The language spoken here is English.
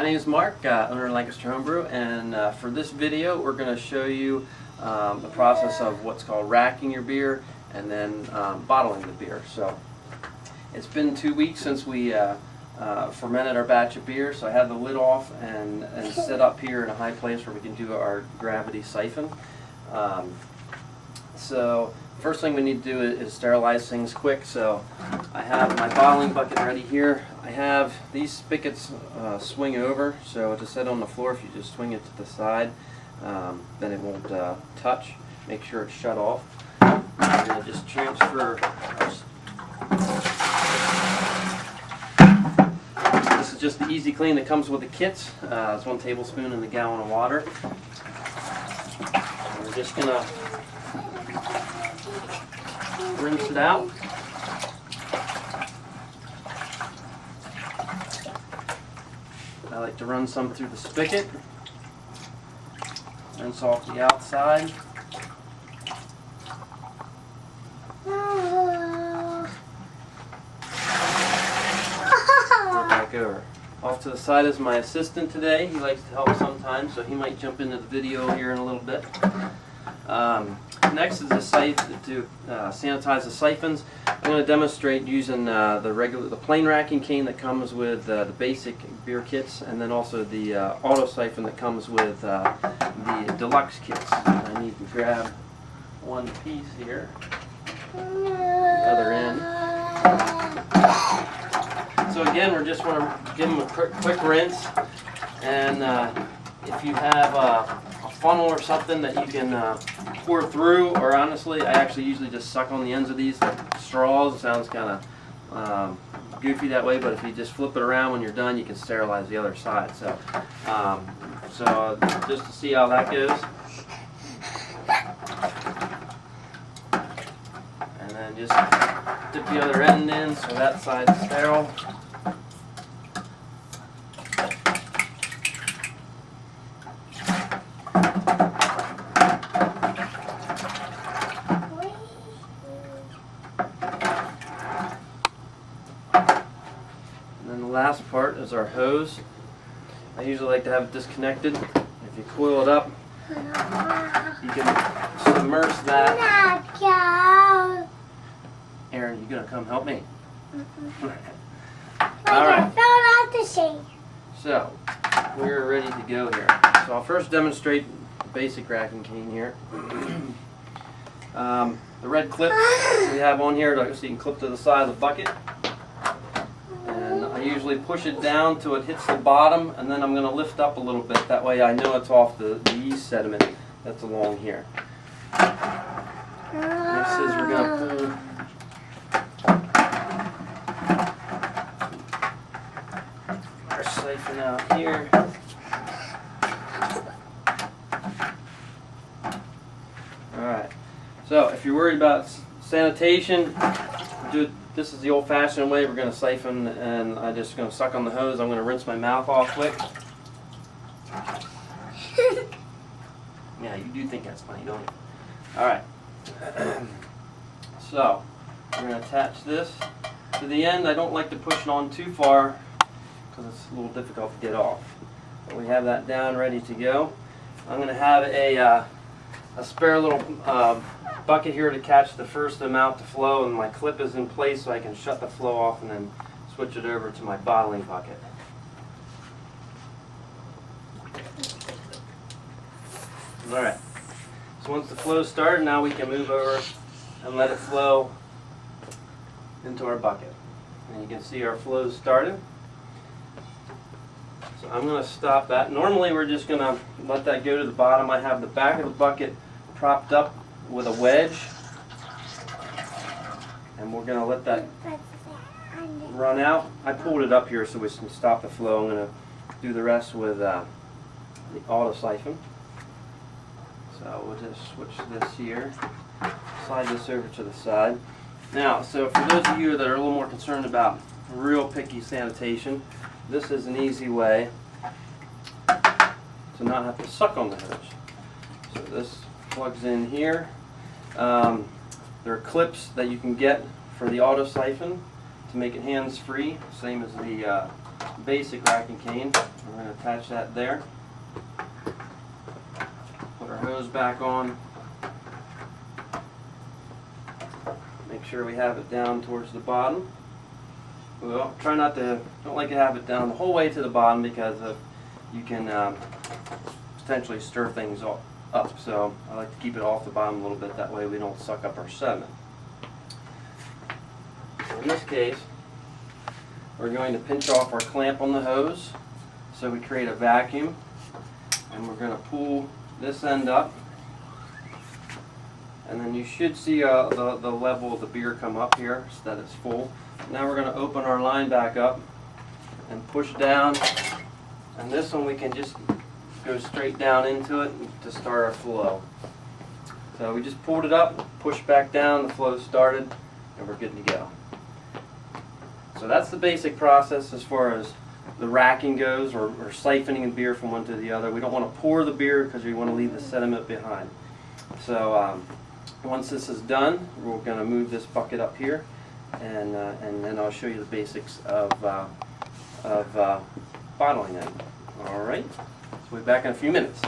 name is Mark, owner of Lancaster Homebrew, and for this video we're going to show you the process of what's called racking your beer and then bottling the beer. So it's been 2 weeks since we fermented our batch of beer, so I had the lid off and set up here in a high place where we can do our gravity siphon. So first thing we need to do is sterilize things quick. So I have my bottling bucket ready here. I have these spigots swing over, so to set on the floor, if you just swing it to the side, then it won't touch. Make sure it's shut off. I'm going to just transfer. This is just the Easy Clean that comes with the kits. It's 1 tablespoon in a gallon of water. And we're just going to rinse it out. I like to run some through the spigot. Rinse off the outside. Back over. Off to the side is my assistant today. He likes to help sometimes, so he might jump into the video here in a little bit. Next is the siphon to sanitize the siphons. I'm going to demonstrate using the plain racking cane that comes with the basic beer kits, and then also the auto siphon that comes with the deluxe kits. I need to grab one piece here, the other end. So again, we just want to give them a quick rinse, and if you have a funnel or something that you can pour through, or honestly, I actually usually just suck on the ends of these like straws. It sounds kind of goofy that way, but if you just flip it around when you're done, you can sterilize the other side. So, so just to see how that goes, and then just dip the other end in so that side's sterile. Last part is our hose. I usually like to have it disconnected. If you coil it up, you can submerge that. Aaron, you gonna come help me? All right. So we're ready to go here. So I'll first demonstrate the basic racking cane here. The red clip we have on here, so you can clip to the side of the bucket. I usually push it down till it hits the bottom, and then I'm going to lift up a little bit. That way I know it's off the yeast sediment that's along here. Next is we're going to pull our siphon out here. Alright, so if you're worried about sanitation, do it. This is the old-fashioned way. We're going to siphon, and I'm just going to suck on the hose. I'm going to rinse my mouth off quick. Yeah, you do think that's funny, don't you? All right. So we're going to attach this to the end. I don't like to push it on too far because it's a little difficult to get off. But we have that down, ready to go. I'm going to have a spare little bucket here to catch the first amount to flow, and my clip is in place so I can shut the flow off and then switch it over to my bottling bucket. Alright, so once the flow's started, now we can move over and let it flow into our bucket. And you can see our flow's started. So I'm going to stop that. Normally we're just going to let that go to the bottom. I have the back of the bucket propped up with a wedge, and we're going to let that run out. I pulled it up here so we can stop the flow. I'm going to do the rest with the auto siphon. So we'll just switch this here, slide this over to the side. Now, so for those of you that are a little more concerned about real picky sanitation, this is an easy way to not have to suck on the hose. So this plugs in here. There are clips that you can get for the auto-siphon to make it hands-free, same as the basic racking cane. We're going to attach that there. Put our hose back on. Make sure we have it down towards the bottom. Well, try not to, don't like to have it down the whole way to the bottom because you can potentially stir things up. So I like to keep it off the bottom a little bit, that way we don't suck up our sediment. So in this case, we're going to pinch off our clamp on the hose so we create a vacuum, and we're going to pull this end up, and then you should see the level of the beer come up here so that it's full. Now we're going to open our line back up and push down, and this one we can just go straight down into it to start our flow. So we just pulled it up, pushed back down, the flow started, and we're good to go. So that's the basic process as far as the racking goes, or siphoning the beer from one to the other. We don't want to pour the beer because we want to leave the sediment behind. So once this is done, we're going to move this bucket up here, and then I'll show you the basics of bottling it. All right, so we'll be back in a few minutes.